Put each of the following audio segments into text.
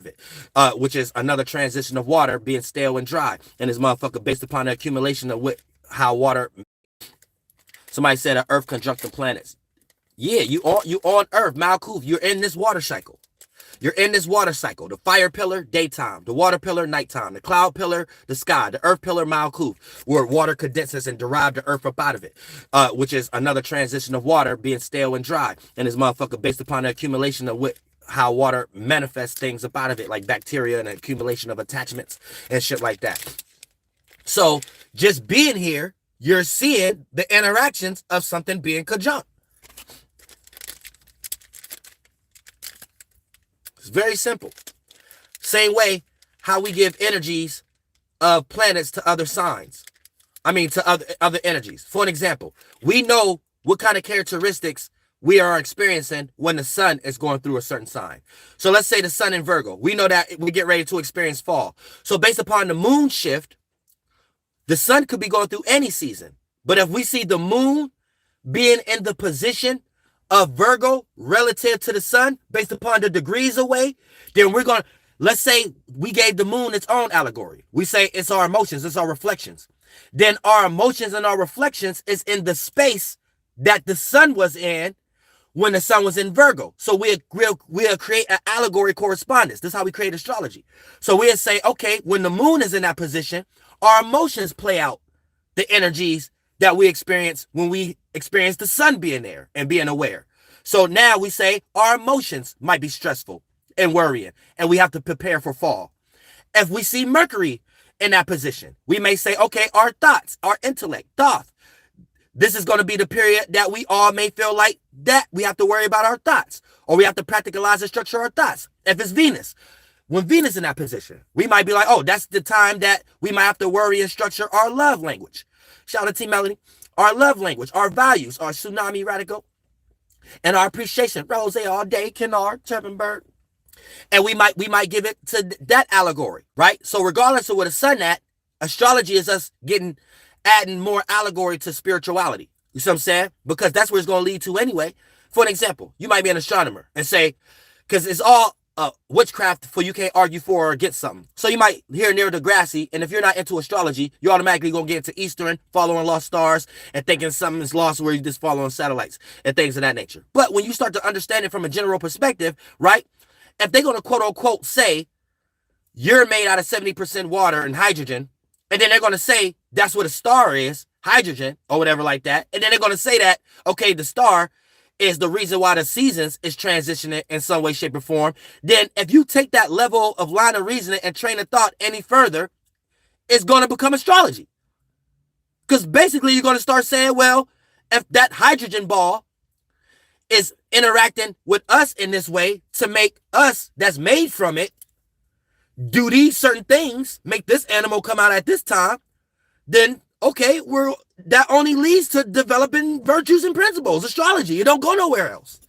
it, which is another transition of water being stale and dry. And this motherfucker based upon the accumulation of how water. Somebody said Earth conjuncting planets. Yeah, you on Earth, Malkuth. You're in this water cycle. You're in this water cycle. The fire pillar, daytime. The water pillar, nighttime. The cloud pillar, the sky. The earth pillar, Malkuth, where water condenses and derive the earth up out of it, which is another transition of water being stale and dry. And this motherfucker based upon the accumulation of how water manifests things up out of it, like bacteria and accumulation of attachments and shit like that. So just being here, you're seeing the interactions of something being conjunct. It's very simple. Same way how we give energies of planets to other signs. I mean, to other energies. For an example, we know what kind of characteristics we are experiencing when the sun is going through a certain sign. So let's say the sun in Virgo. We know that we get ready to experience fall. So based upon the moon shift, the sun could be going through any season. But if we see the moon being in the position of Virgo relative to the sun, based upon the degrees away, then we're going to, let's say we gave the moon its own allegory. We say it's our emotions, it's our reflections. Then our emotions and our reflections is in the space that the sun was in when the sun was in Virgo. So we'll create an allegory correspondence. This is how we create astrology. So we'll say, okay, when the moon is in that position, our emotions play out the energies that we experience when we experience the sun being there and being aware. So now we say our emotions might be stressful and worrying, and we have to prepare for fall. If we see Mercury in that position, we may say, okay, our thoughts, our intellect, thought. This is going to be the period that we all may feel like that we have to worry about our thoughts, or we have to practicalize and structure our thoughts. If it's Venus, when Venus is in that position, we might be like, oh, that's the time that we might have to worry and structure our love language. Shout out to T Melanie. Our love language, our values, our tsunami radical, and our appreciation. Rose all day, Kennard, Bird. And we might give it to that allegory, right? So regardless of where the sun at, astrology is us adding more allegory to spirituality. You see what I'm saying? Because that's where it's going to lead to anyway. For an example, you might be an astronomer and say, because it's all witchcraft for you can't argue for or against something. So you might hear Neil deGrasse, and if you're not into astrology, you're automatically going to get into Eastern, following lost stars, and thinking something is lost where you're just following satellites and things of that nature. But when you start to understand it from a general perspective, right? If they're going to quote unquote say, you're made out of 70% water and hydrogen, and then they're going to say that's what a star is, hydrogen, or whatever like that. And then they're going to say that, okay, the star is the reason why the seasons is transitioning in some way, shape, or form. Then if you take that level of line of reasoning and train of thought any further, it's going to become astrology. Because basically you're going to start saying, well, if that hydrogen ball is interacting with us in this way to make us that's made from it do these certain things, make this animal come out at this time, then okay, that only leads to developing virtues and principles. Astrology, it don't go nowhere else.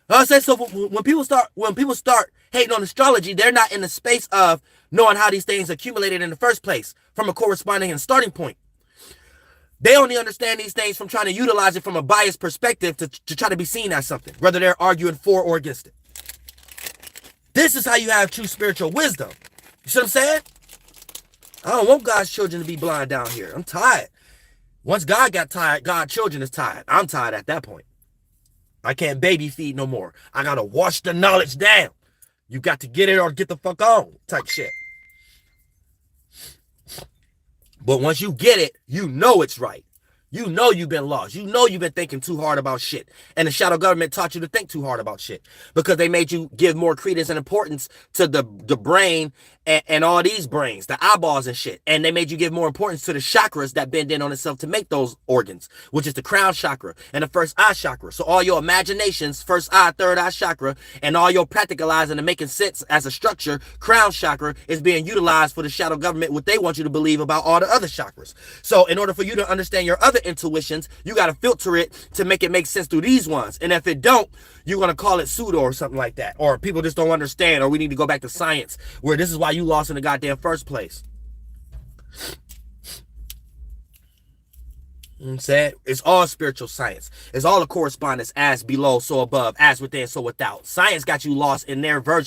I say so. When people start hating on astrology, they're not in the space of knowing how these things accumulated in the first place from a corresponding and starting point. They only understand these things from trying to utilize it from a biased perspective to try to be seen as something, whether they're arguing for or against it. This is how you have true spiritual wisdom. You see what I'm saying? I don't want God's children to be blind down here. I'm tired. Once God got tired, God's children is tired. I'm tired at that point. I can't baby feed no more. I got to wash the knowledge down. You got to get it or get the fuck on type shit. But once you get it, you know it's right. You know you've been lost. You know you've been thinking too hard about shit. And the shadow government taught you to think too hard about shit. Because they made you give more credence and importance to the brain and all these brains, the eyeballs and shit. And they made you give more importance to the chakras that bend in on itself to make those organs, which is the crown chakra and the first eye chakra. So all your imaginations, first eye, third eye chakra, and all your practicalizing and making sense as a structure, crown chakra is being utilized for the shadow government, what they want you to believe about all the other chakras. So in order for you to understand your other intuitions, you got to filter it to make it make sense through these ones. And if it don't, you're going to call it pseudo or something like that. Or people just don't understand, or we need to go back to science, where this is why you lost in the goddamn first place. You know what I'm saying? It's all spiritual science. It's all a correspondence, as below, so above, as within, so without. Science got you lost in their version.